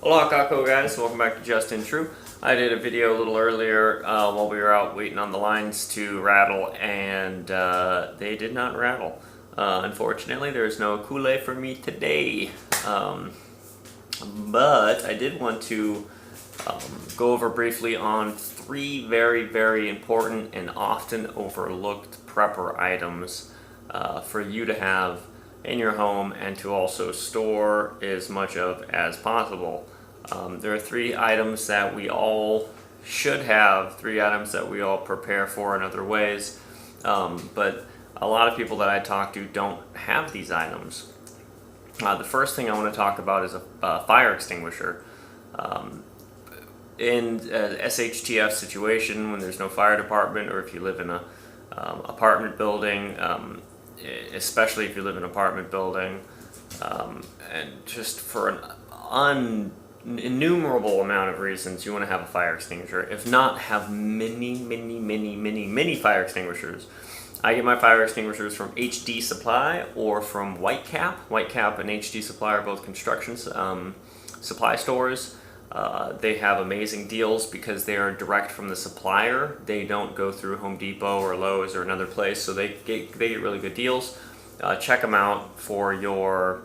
Aloha kako guys, welcome back to Just&True. I did a video a little earlier while we were out waiting on the lines to rattle, and they did not rattle. Unfortunately, there's no kool-aid for me today. But I did want to go over briefly on three very important and often overlooked prepper items for you to have in your home and to also store as much of as possible. There are three items that we all should have, three items that we all prepare for in other ways, but a lot of people that I talk to don't have these items. The first thing I want to talk about is a fire extinguisher. In a SHTF situation, when there's no fire department, or if you live in a apartment building, especially if you live in an apartment building, and just for an innumerable amount of reasons, you want to have a fire extinguisher. If not, have many fire extinguishers. I get my fire extinguishers from HD Supply or from White Cap. White Cap and HD Supply are both construction supply stores. They have amazing deals because they are direct from the supplier. They don't go through Home Depot or Lowe's or another place, so they get really good deals. Check them out for your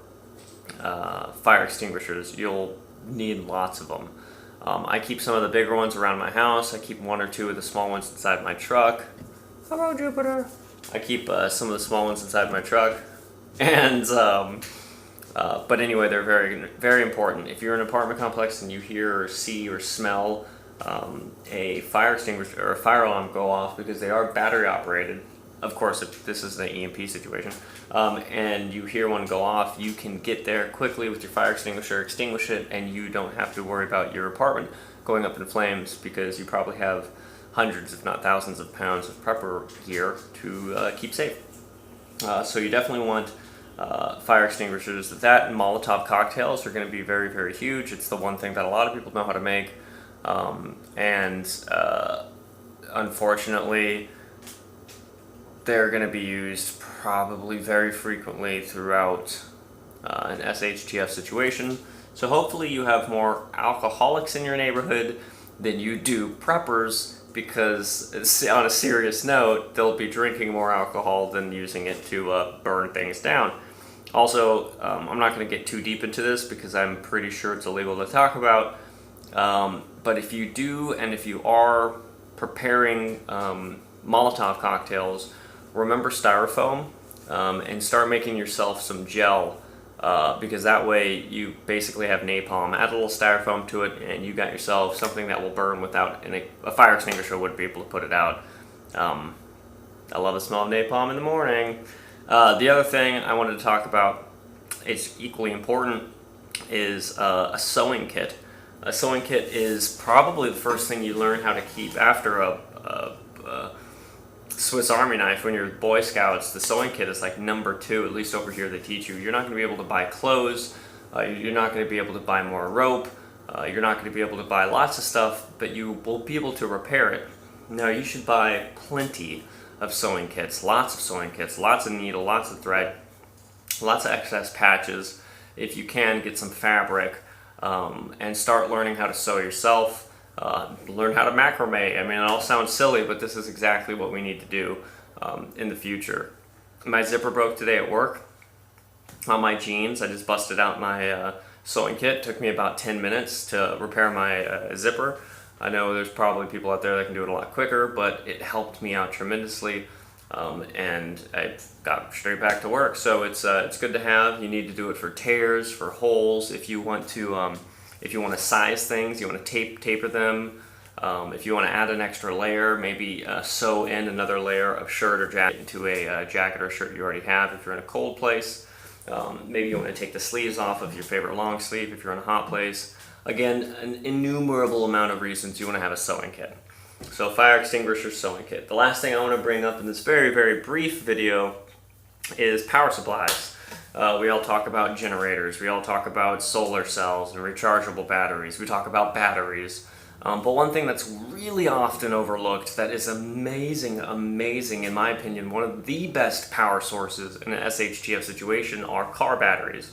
fire extinguishers. You'll need lots of them. I keep some of the bigger ones around my house. I keep one or two of the small ones inside my truck. Hello, Jupiter. I keep some of the small ones inside my truck, and but anyway, they're very important. If you're in an apartment complex and you hear or see or smell a fire extinguisher or a fire alarm go off, because they are battery operated, of course if this is an EMP situation, and you hear one go off, you can get there quickly with your fire extinguisher, extinguish it, and you don't have to worry about your apartment going up in flames, because you probably have hundreds if not thousands of pounds of prepper gear to keep safe. So you definitely want fire extinguishers. That and Molotov cocktails are going to be very huge. It's the one thing that a lot of people know how to make, and unfortunately they're going to be used probably very frequently throughout an SHTF situation. So hopefully you have more alcoholics in your neighborhood than you do preppers, because on a serious note, they'll be drinking more alcohol than using it to burn things down. Also, I'm not going to get too deep into this because I'm pretty sure it's illegal to talk about, but if you do, and if you are preparing Molotov cocktails, remember styrofoam, and start making yourself some gel, because that way you basically have napalm. Add a little styrofoam to it and you got yourself something that will burn without, and a fire extinguisher wouldn't be able to put it out. I love the smell of napalm in the morning. The other thing I wanted to talk about, it's equally important, is a sewing kit. A sewing kit is probably the first thing you learn how to keep after a Swiss Army knife. When you're Boy Scouts, the sewing kit is like number 2, at least over here they teach you. You're not going to be able to buy clothes, you're not going to be able to buy more rope, you're not going to be able to buy lots of stuff, but you will be able to repair it. Now you should buy plenty of sewing kits, lots of sewing kits, lots of needle, lots of thread, lots of excess patches. If you can, get some fabric, and start learning how to sew yourself. Learn how to macrame. I mean, it all sounds silly, but this is exactly what we need to do in the future. My zipper broke today at work on my jeans. I just busted out my sewing kit. It took me about 10 minutes to repair my zipper. I know there's probably people out there that can do it a lot quicker, but it helped me out tremendously, and I got straight back to work. So it's good to have. You need to do it for tears, for holes. If you want to size things, you want to taper them. If you want to add an extra layer, maybe sew in another layer of shirt or jacket into a jacket or shirt you already have. If you're in a cold place, maybe you want to take the sleeves off of your favorite long sleeve if you're in a hot place. Again, an innumerable amount of reasons you want to have a sewing kit. So fire extinguisher, sewing kit. The last thing I want to bring up in this very brief video is power supplies. We all talk about generators, we all talk about solar cells and rechargeable batteries, we talk about batteries, but one thing that's really often overlooked that is amazing in my opinion, one of the best power sources in an SHTF situation are car batteries.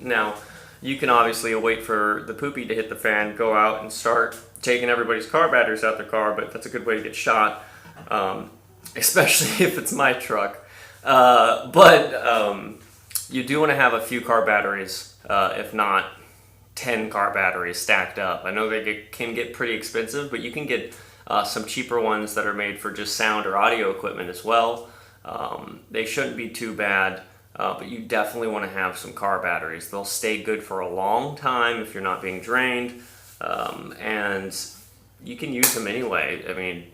Now, you can obviously wait for the poopy to hit the fan, go out and start taking everybody's car batteries out their car, but that's a good way to get shot, especially if it's my truck. But you do want to have a few car batteries, if not 10 car batteries stacked up. I know can get pretty expensive, but you can get some cheaper ones that are made for just sound or audio equipment as well. They shouldn't be too bad, but you definitely want to have some car batteries. They'll stay good for a long time if you're not being drained, and you can use them anyway. I mean,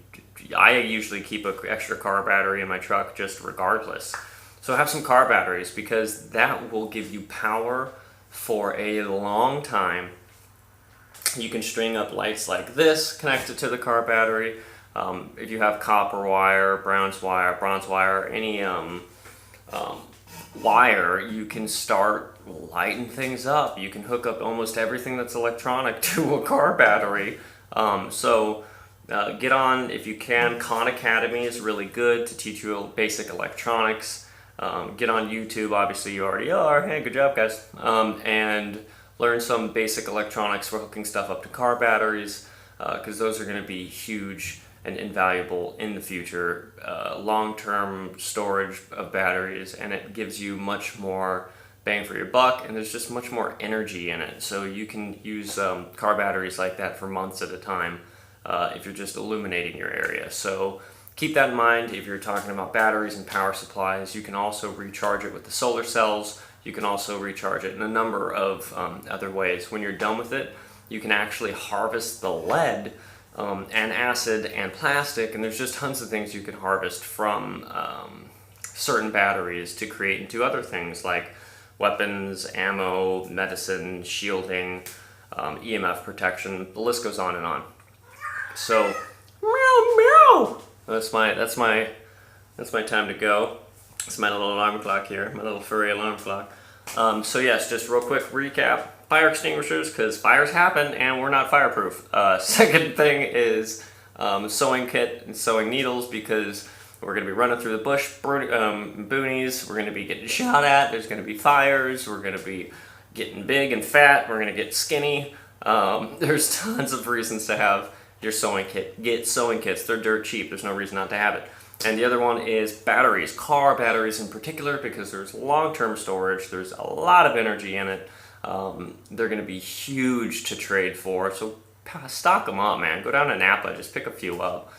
I usually keep an extra car battery in my truck just regardless. So have some car batteries, because that will give you power for a long time. You can string up lights like this connected to the car battery. If you have copper wire, bronze wire, any wire, you can start lighting things up. You can hook up almost everything that's electronic to a car battery. Get on, if you can. Khan Academy is really good to teach you basic electronics. Get on YouTube, obviously you already are. Hey, good job, guys. And learn some basic electronics for hooking stuff up to car batteries, because those are going to be huge and invaluable in the future. Long-term storage of batteries, and it gives you much more bang for your buck, and there's just much more energy in it. So you can use car batteries like that for months at a time if you're just illuminating your area. So keep that in mind if you're talking about batteries and power supplies. You can also recharge it with the solar cells. You can also recharge it in a number of other ways. When you're done with it, you can actually harvest the lead and acid and plastic, and there's just tons of things you can harvest from certain batteries to create into other things like weapons, ammo, medicine, shielding, EMF protection. The list goes on and on. So, meow meow. That's my time to go. It's my little alarm clock here, my little furry alarm clock. So yes, just real quick recap. Fire extinguishers, because fires happen and we're not fireproof. Second thing is sewing kit and sewing needles, because we're going to be running through the bush, boonies. We're going to be getting shot at. There's going to be fires. We're going to be getting big and fat. We're going to get skinny. There's tons of reasons to have your sewing kit. Get sewing kits. They're dirt cheap. There's no reason not to have it. And the other one is batteries, car batteries in particular, because there's long-term storage. There's a lot of energy in it. They're going to be huge to trade for. So stock them up, man. Go down to Napa. Just pick a few up.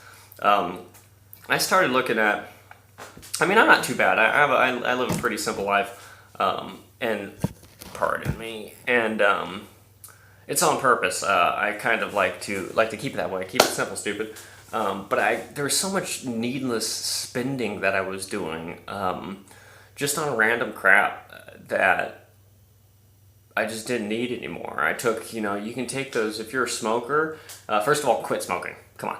I started looking at, I mean, I'm not too bad. I live a pretty simple life, and pardon me, and it's on purpose. I kind of like to keep it that way. Keep it simple, stupid. But there was so much needless spending that I was doing, just on random crap that I just didn't need anymore. I took, you can take those if you're a smoker. First of all, quit smoking. Come on.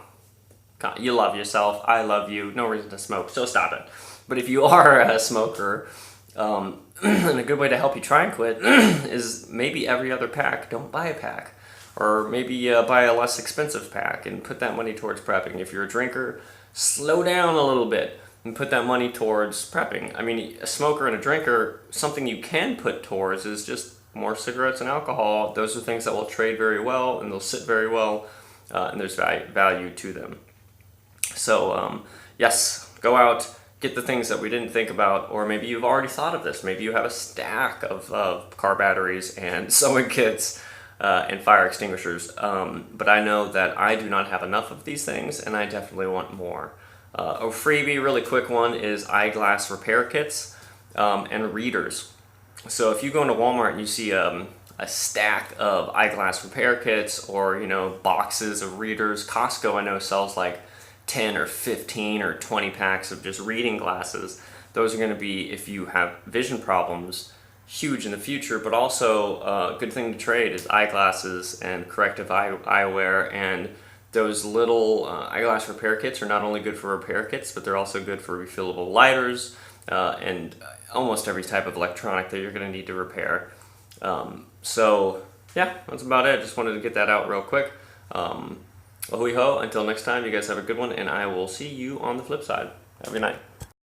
You love yourself. I love you. No reason to smoke, so stop it. But if you are a smoker, and a good way to help you try and quit is maybe every other pack, don't buy a pack. Or maybe buy a less expensive pack and put that money towards prepping. If you're a drinker, slow down a little bit and put that money towards prepping. I mean, a smoker and a drinker, something you can put towards is just more cigarettes and alcohol. Those are things that will trade very well and they'll sit very well, and there's value to them. So yes, go out, get the things that we didn't think about, or maybe you've already thought of this. Maybe you have a stack of car batteries and sewing kits and fire extinguishers. But I know that I do not have enough of these things, and I definitely want more. A freebie, really quick one, is eyeglass repair kits and readers. So if you go into Walmart and you see a stack of eyeglass repair kits, or boxes of readers, Costco I know sells like 10 or 15 or 20 packs of just reading glasses. Those are going to be, if you have vision problems, huge in the future. But also a good thing to trade is eyeglasses and corrective eyewear. And those little eyeglass repair kits are not only good for repair kits, but they're also good for refillable lighters and almost every type of electronic that you're going to need to repair. So yeah, that's about it. Just wanted to get that out real quick. Ahui ho, until next time, you guys have a good one, and I will see you on the flip side. Have a good night.